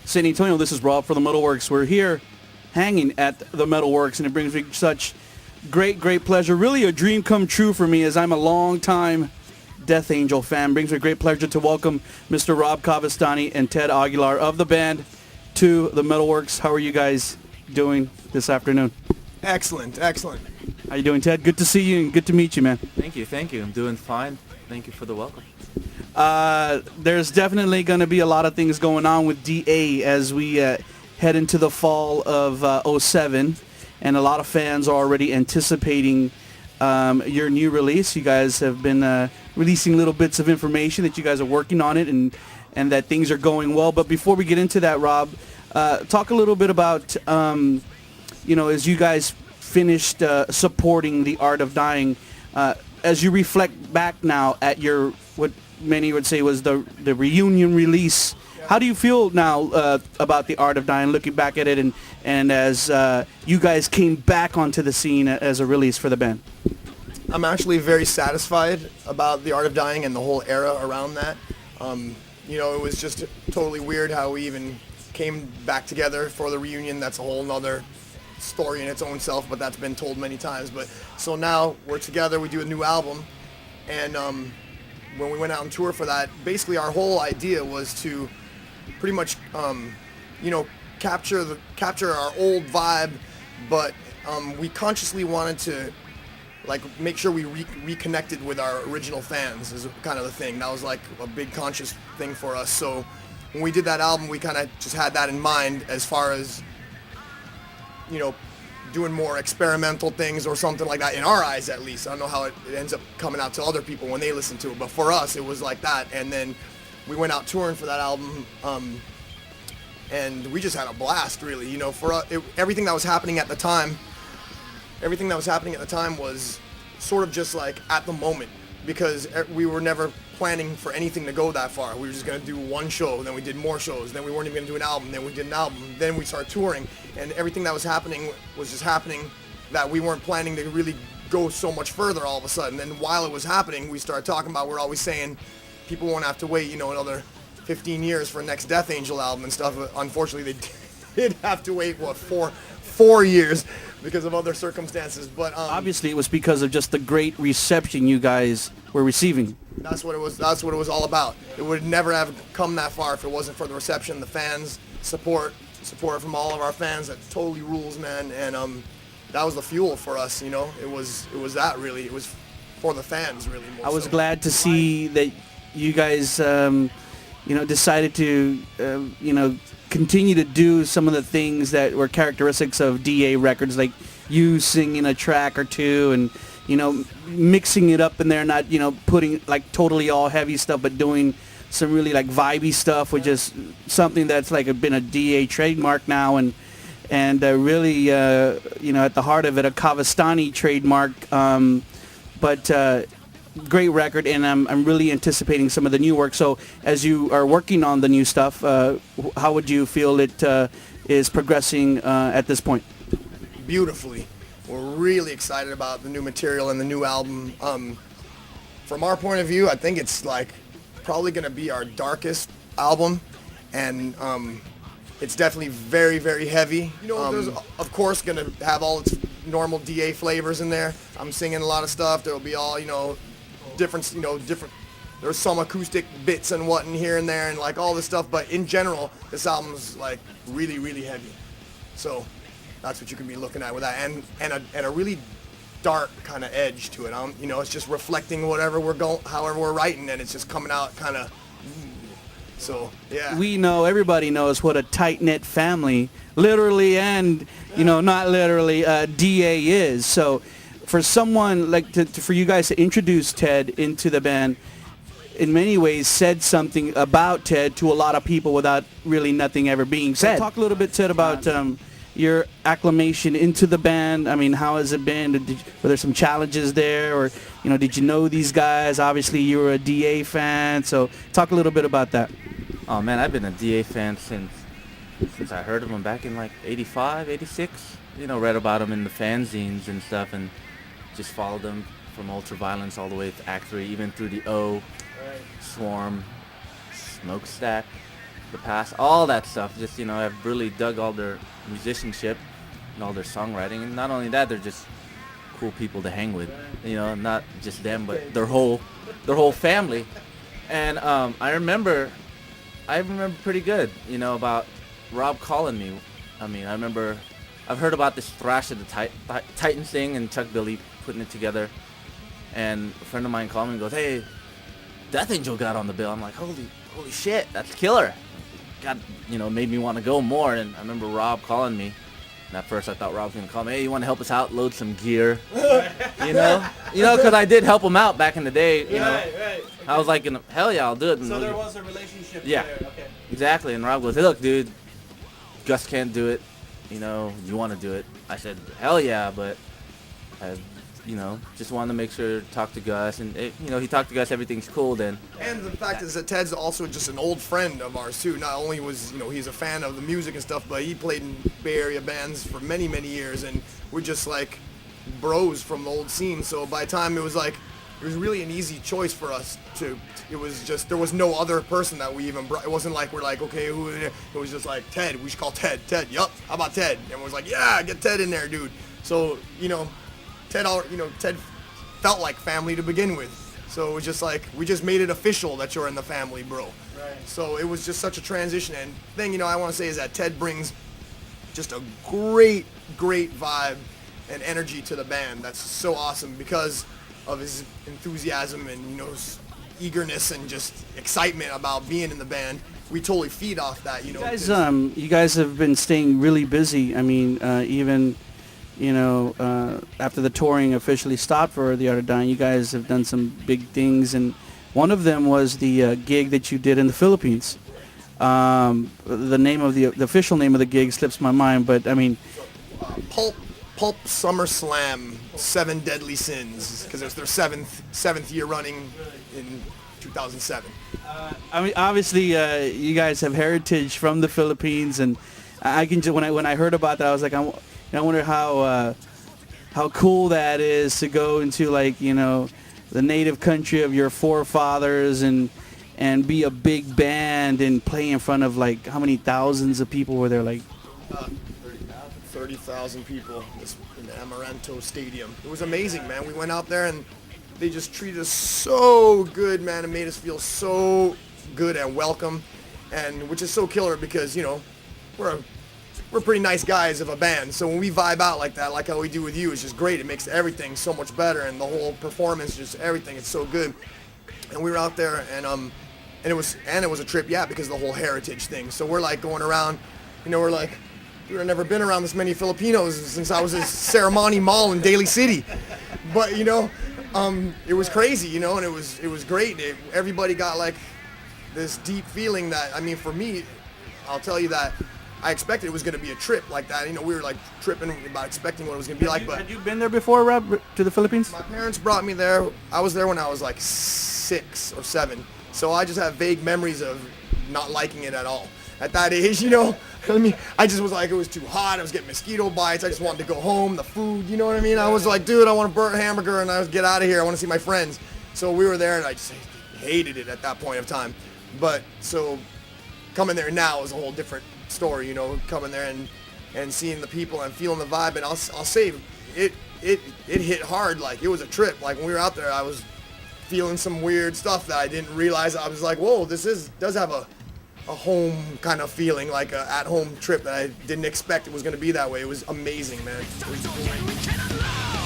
San Antonio. This is Robb for the Metalworks. We're here hanging at the Metalworks, and it brings me such great pleasure. Really a dream come true for me, as I'm a long-time Death Angel fan. Brings me great pleasure to welcome Mr. Robb Cavestany and Ted Aguilar of the band to the Metalworks. How are you guys doing this afternoon? Excellent. How you doing, Ted? Good to see you and good to meet you, man. Thank you. I'm doing fine. Thank you for the welcome. There's definitely going to be a lot of things going on with DA as we head into the fall of '07, and a lot of fans are already anticipating your new release. You guys have been releasing little bits of information that you guys are working on it and that things are going well. But before we get into that, Robb, talk a little bit about, as you guys finished supporting the Art of Dying, as you reflect back now at your, what many would say was the reunion release. How do you feel now about the Art of Dying, looking back at it, and as you guys came back onto the scene as a release for the band? I'm actually very satisfied about the Art of Dying and the whole era around that. It was just totally weird how we even came back together for the reunion. That's a whole nother story in its own self, but that's been told many times. But so now we're together, we do a new album, and when we went out on tour for that, basically our whole idea was to pretty much capture our old vibe, but we consciously wanted to make sure we reconnected with our original fans is kind of the thing. That was like a big conscious thing for us. So when we did that album, we kind of just had that in mind as far as doing more experimental things or something like that, in our eyes at least. I don't know how it ends up coming out to other people when they listen to it, but for us it was like that. And then we went out touring for that album, and we just had a blast, really. For us, everything that was happening at the time was sort of just like at the moment, because we were never planning for anything to go that far. We were just going to do one show, then we did more shows, then we weren't even going to do an album, then we did an album, then we started touring, and everything that was happening was just happening that we weren't planning to really go so much further all of a sudden. And while it was happening, we started talking about, we're always saying people won't have to wait, another 15 years for next Death Angel album and stuff. But unfortunately, they did have to wait, four years because of other circumstances. But obviously it was because of just the great reception you guys were receiving. That's what it was all about. It would never have come that far if it wasn't for the reception, the fans, support from all of our fans. That totally rules, man. And that was the fuel for us. It was that, really. It was for the fans, really. More I was so. glad to see that you guys decided to continue to do some of the things that were characteristics of DA records, like you singing a track or two and mixing it up in there, not putting like totally all heavy stuff, but doing some really like vibey stuff, which is something that's like been a DA trademark now, and really at the heart of it, a Cavestany trademark, but great record. And I'm really anticipating some of the new work. So as you are working on the new stuff, how would you feel it is progressing at this point? Beautifully. We're really excited about the new material and the new album. From our point of view, I think it's probably going to be our darkest album, and it's definitely very, very heavy. There's of course going to have all its normal DA flavors in there. I'm singing a lot of stuff. There'll be all different. There's some acoustic bits and what in here and there and all this stuff, but in general, this album's really, really heavy. So that's what you can be looking at with that, and a really dark kind of edge to it. It's just reflecting whatever however we're writing, and it's just coming out kind of. So yeah. Everybody knows what a tight-knit family, literally and not literally, DA is. So for someone for you guys to introduce Ted into the band, in many ways said something about Ted to a lot of people without really nothing ever being said. So talk a little bit, Ted, about your acclimation into the band. I mean, how has it been? Were there some challenges there, or did you know these guys? Obviously, you were a DA fan, so talk a little bit about that. Oh man, I've been a DA fan since I heard of them back in 85, 86. Read about them in the fanzines and stuff, and just followed them from Ultraviolence all the way to Act 3, even through the O, Swarm, Smokestack, the past, all that stuff. Just, I've really dug all their musicianship and all their songwriting. And not only that, they're just cool people to hang with. Not just them, but their whole family. And I remember pretty good, about Robb calling me. I remember I've heard about this Thrash of the Titans thing and Chuck Billy putting it together. And a friend of mine called me and goes, "Hey, Death Angel got on the bill." I'm like, holy shit, that's killer. God, made me want to go more. And I remember Robb calling me. And at first I thought Robb was going to call me, "Hey, you want to help us out, load some gear?" Because I did help him out back in the day, Right. I was like, hell yeah, I'll do it. And So there was a relationship Yeah. there. Okay. Exactly. And Robb goes, "Hey, look, dude, Gus can't do it. You want to do it?" I said, "Hell yeah," but I, just wanted to make sure, talk to Gus. And, he talked to Gus, everything's cool then. And the fact is that Ted's also just an old friend of ours too. Not only was, he's a fan of the music and stuff, but he played in Bay Area bands for many, many years, and we're just like bros from the old scene. So by the time it was really an easy choice for us it was just, there was no other person that we even brought. It wasn't like we're like, okay, who? It was just like, Ted, we should call Ted. Yup, how about Ted? And was like, yeah, get Ted in there, dude. So, Ted felt like family to begin with. So it was just like, we just made it official that you're in the family, bro. Right. So it was just such a transition. And thing, I want to say is that Ted brings just a great vibe and energy to the band. That's so awesome because of his enthusiasm and, his eagerness and just excitement about being in the band. We totally feed off that, You guys have been staying really busy. Even after the touring officially stopped for The Art of Dying, you guys have done some big things, and one of them was the gig that you did in the Philippines. The name of the official name of the gig slips my mind, but Pulp Summer Slam, 7 Deadly Sins, because it's their seventh year running in 2007. Obviously, you guys have heritage from the Philippines, and I can just, when I heard about that, I was like, I wonder how cool that is to go into the native country of your forefathers and be a big band and play in front of how many thousands of people were there? 30,000 people in the Amaranto Stadium. It was amazing, man. We went out there and they just treated us so good, man. It made us feel so good and welcome, and which is so killer because we're pretty nice guys of a band. So when we vibe out like that, like how we do with you, it's just great. It makes everything so much better, and the whole performance, just everything, it's so good. And we were out there, and it was a trip, yeah, because of the whole heritage thing. So we're going around, we're like, we've never been around this many Filipinos since I was at Ceremony Mall in Daly City. But it was crazy, and it was great. Everybody got this deep feeling that, for me, I'll tell you that I expected it was going to be a trip like that. We were tripping about expecting what it was going to be like. But had you been there before, Robb, to the Philippines? My parents brought me there. I was there when I was 6 or 7. So I just have vague memories of not liking it at all. At that age, I just was it was too hot. I was getting mosquito bites. I just wanted to go home. The food, you know what I mean? I was like, dude, I want a burnt hamburger and I was get out of here. I want to see my friends. So we were there and I just hated it at that point of time. But so coming there now is a whole different story, coming there and seeing the people and feeling the vibe. And I'll say it hit hard. It was a trip. When we were out there, I was feeling some weird stuff that I didn't realize. I was like, whoa, does have a home kind of feeling, like a at-home trip that I didn't expect it was going to be that way. It was amazing, man. It was great.